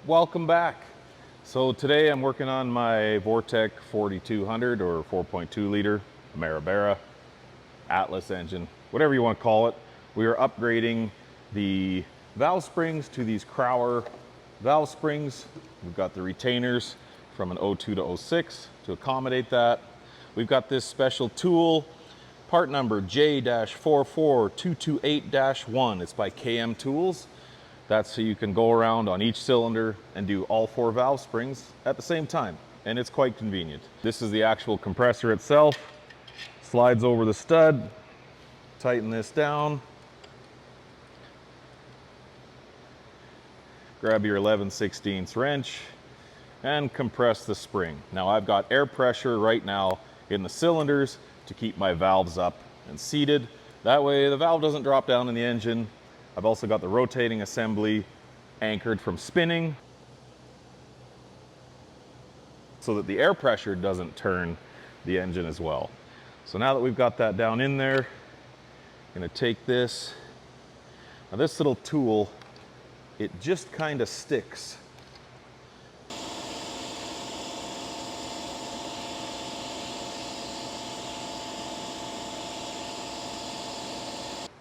Welcome back. So today I'm working on my Vortec 4200 or 4.2 liter Maribera Atlas engine, whatever you want to call it. We are upgrading the valve springs to these Crowler valve springs. We've got the retainers from an 02 to 06 to accommodate that. We've got this special tool, part number J-44228-1. It's by KM Tools. That's so you can go around on each cylinder and do all 4 valve springs at the same time. And it's quite convenient. This is the actual compressor itself. Slides over the stud. Tighten this down. Grab your 11/16 wrench and compress the spring. Now I've got air pressure right now in the cylinders to keep my valves up and seated. That way the valve doesn't drop down in the engine. I've also got the rotating assembly anchored from spinning so that the air pressure doesn't turn the engine as well. So now that we've got that down in there, I'm gonna take this. Now this little tool, it just kind of sticks.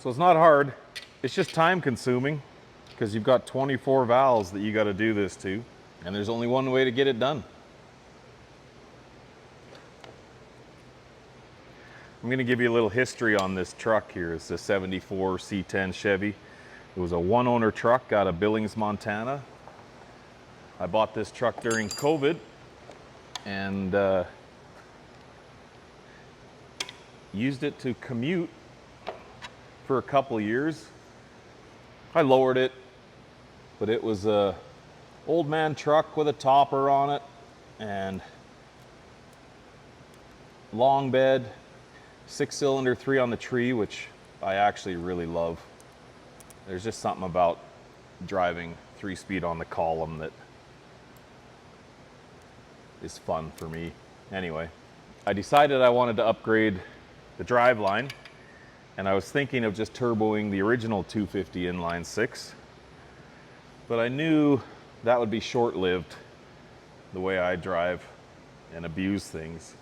So it's not hard. It's just time consuming because you've got 24 valves that you got to do this to, and there's only one way to get it done. I'm going to give you a little history on this truck here. It's a 74 C10 Chevy. It was a one-owner truck out of Billings, Montana. I bought this truck during COVID and used it to commute for a couple years. I lowered it, but it was a old man truck with a topper on it and long bed, 6-cylinder, 3 on the tree, which I actually really love. There's just something about driving 3-speed on the column that is fun for me. Anyway, I decided I wanted to upgrade the driveline, and I was thinking of just turboing the original 250 inline 6, but I knew that would be short-lived the way I drive and abuse things.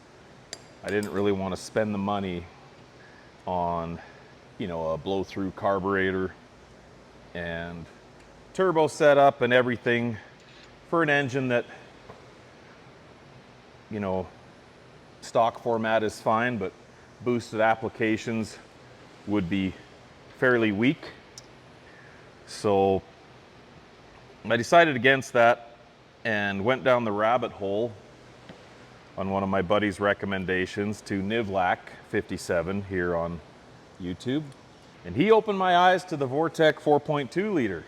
I didn't really want to spend the money on, a blow-through carburetor and turbo setup and everything for an engine that, stock format is fine, but boosted applications would be fairly weak. So I decided against that and went down the rabbit hole on one of my buddy's recommendations to Nivlac 57 here on YouTube. And he opened my eyes to the Vortec 4.2 liter.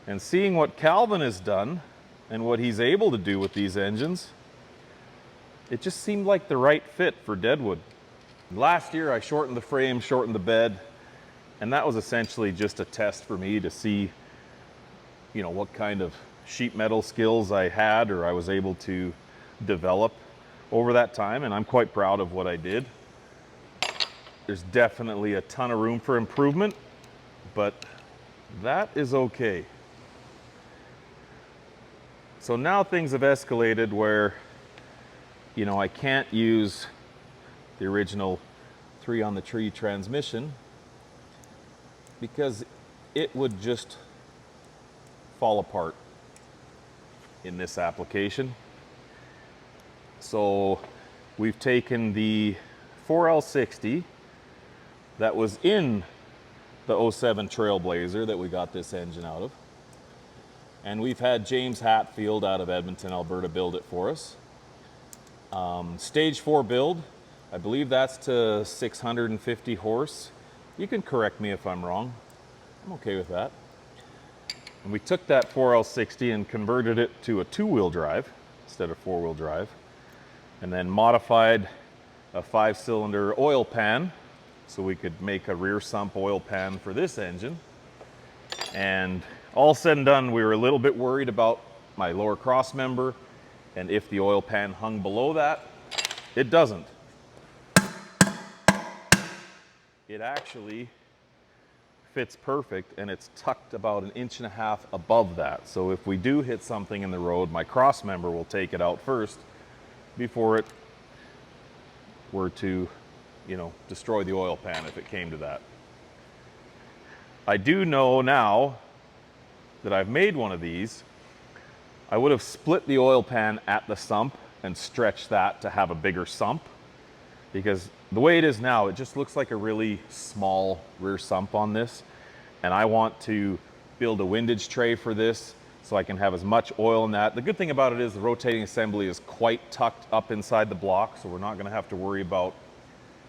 And seeing what Calvin has done and what he's able to do with these engines, it just seemed like the right fit for Deadwood. Last year I shortened the frame, shortened the bed, and that was essentially just a test for me to see, what kind of sheet metal skills I had or I was able to develop over that time, and I'm quite proud of what I did. There's definitely a ton of room for improvement, but that is okay. So now things have escalated where, I can't use the original 3 on the tree transmission because it would just fall apart in this application. So we've taken the 4L60 that was in the 07 Trailblazer that we got this engine out of, and we've had James Hatfield out of Edmonton, Alberta build it for us. Stage 4 build, I believe that's to 650 horse. You can correct me if I'm wrong. I'm okay with that. And we took that 4L60 and converted it to a 2-wheel drive instead of 4-wheel drive, and then modified a 5-cylinder oil pan so we could make a rear sump oil pan for this engine. And all said and done, we were a little bit worried about my lower cross member and if the oil pan hung below that. It doesn't. It actually fits perfect, and it's tucked about 1.5 inches above that. So if we do hit something in the road, my cross member will take it out first before it were to, you know, destroy the oil pan if it came to that. I do know now that I've made one of these, I would have split the oil pan at the sump and stretched that to have a bigger sump, because the way it is now, it just looks like a really small rear sump on this. And I want to build a windage tray for this so I can have as much oil in that. The good thing about it is the rotating assembly is quite tucked up inside the block, so we're not going to have to worry about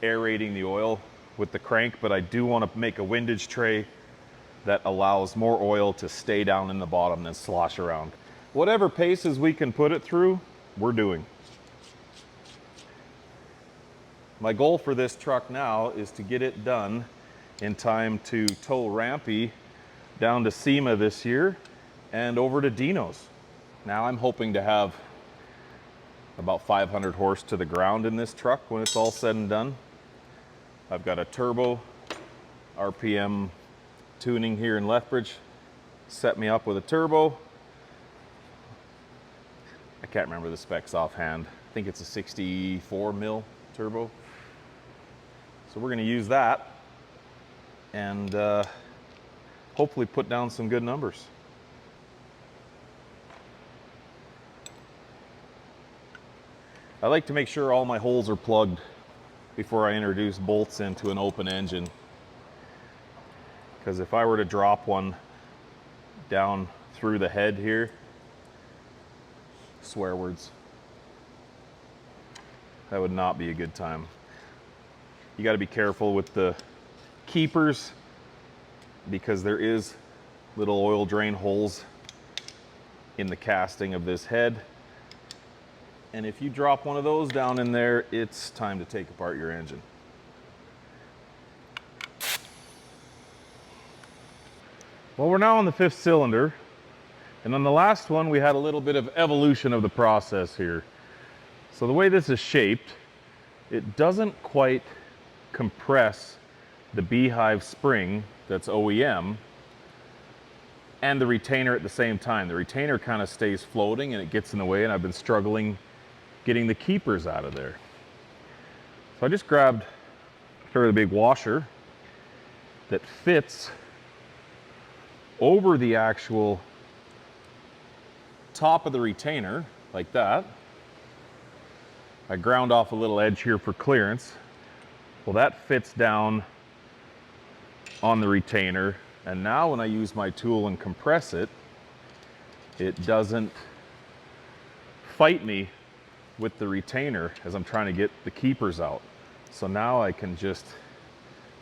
aerating the oil with the crank, but I do want to make a windage tray that allows more oil to stay down in the bottom than slosh around. Whatever paces we can put it through, we're doing. My goal for this truck now is to get it done in time to tow Rampy down to SEMA this year and over to Dino's. Now I'm hoping to have about 500 horse to the ground in this truck when it's all said and done. I've got a turbo RPM tuning here in Lethbridge, set me up with a turbo. I can't remember the specs offhand. I think it's a 64 mil turbo. So we're going to use that and hopefully put down some good numbers. I like to make sure all my holes are plugged before I introduce bolts into an open engine, because if I were to drop one down through the head here, swear words, that would not be a good time. You got to be careful with the keepers because there is little oil drain holes in the casting of this head. And if you drop one of those down in there, it's time to take apart your engine. Well, we're now on the 5th cylinder. And on the last one, we had a little bit of evolution of the process here. So the way this is shaped, it doesn't quite compress the beehive spring that's OEM and the retainer at the same time. The retainer kind of stays floating and it gets in the way, and I've been struggling getting the keepers out of there. So I just grabbed a fairly big washer that fits over the actual top of the retainer like that. I ground off a little edge here for clearance. Well, that fits down on the retainer, and now when I use my tool and compress it, it doesn't fight me with the retainer as I'm trying to get the keepers out. So now I can just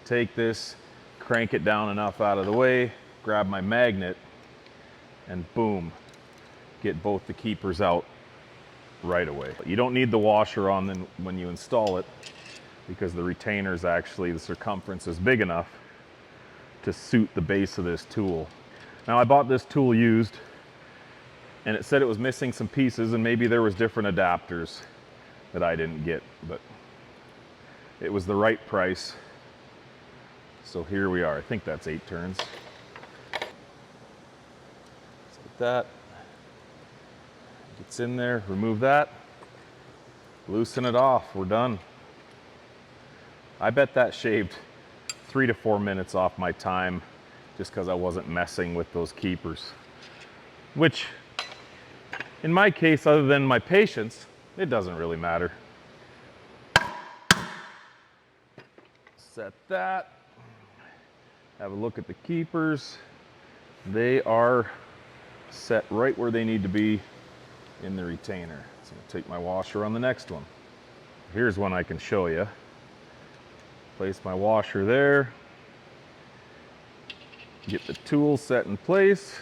take this, crank it down enough out of the way, grab my magnet, and boom, get both the keepers out right away. You don't need the washer on then when you install it, because the retainer is actually, the circumference is big enough to suit the base of this tool. Now I bought this tool used, and it said it was missing some pieces, and maybe there was different adapters that I didn't get, but it was the right price. So here we are. I think that's 8 turns. Just like that. Gets in there, remove that, loosen it off, we're done. I bet that shaved 3 to 4 minutes off my time just because I wasn't messing with those keepers. Which, in my case, other than my patience, it doesn't really matter. Set that. Have a look at the keepers. They are set right where they need to be in the retainer. So I'm gonna take my washer on the next one. Here's one I can show you. Place my washer there. Get the tool set in place.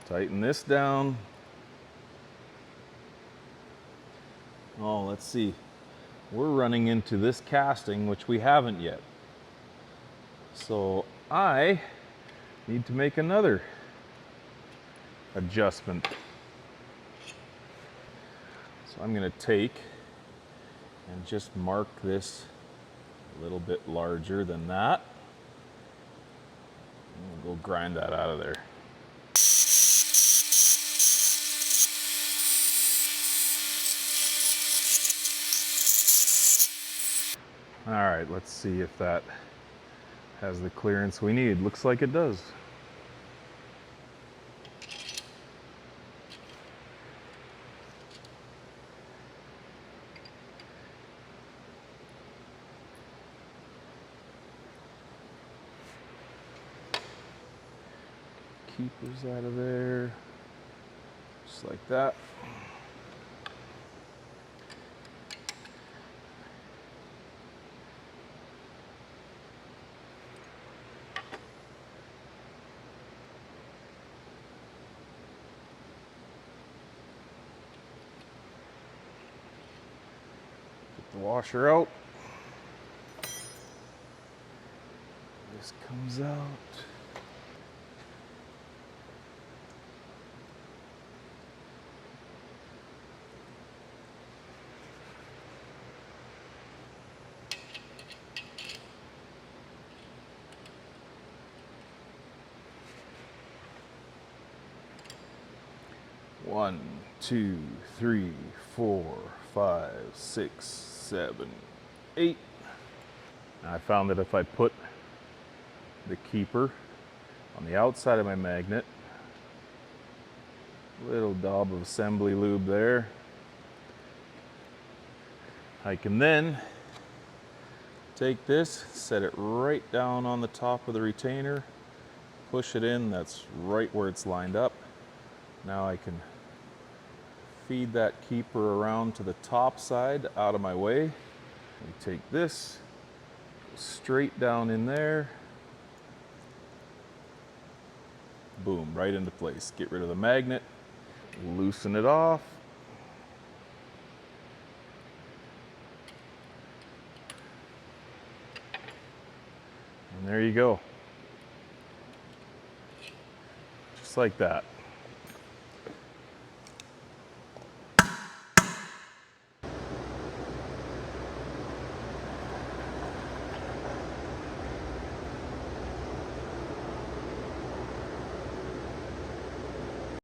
Tighten this down. Oh, let's see. We're running into this casting, which we haven't yet. So I need to make another adjustment. So I'm going to take and just mark this A little bit larger than that. We'll go grind that out of there. All right, let's see if that has the clearance we need. Looks like it does. Keepers out of there, just like that. Get the washer out. This comes out. One, two, three, 4, 5, 6, 7, 8. I found that if I put the keeper on the outside of my magnet, little daub of assembly lube there, I can then take this, set it right down on the top of the retainer, push it in, that's right where it's lined up. Now I can feed that keeper around to the top side out of my way. We take this, straight down in there, boom, right into place. Get rid of the magnet, loosen it off. And there you go. Just like that.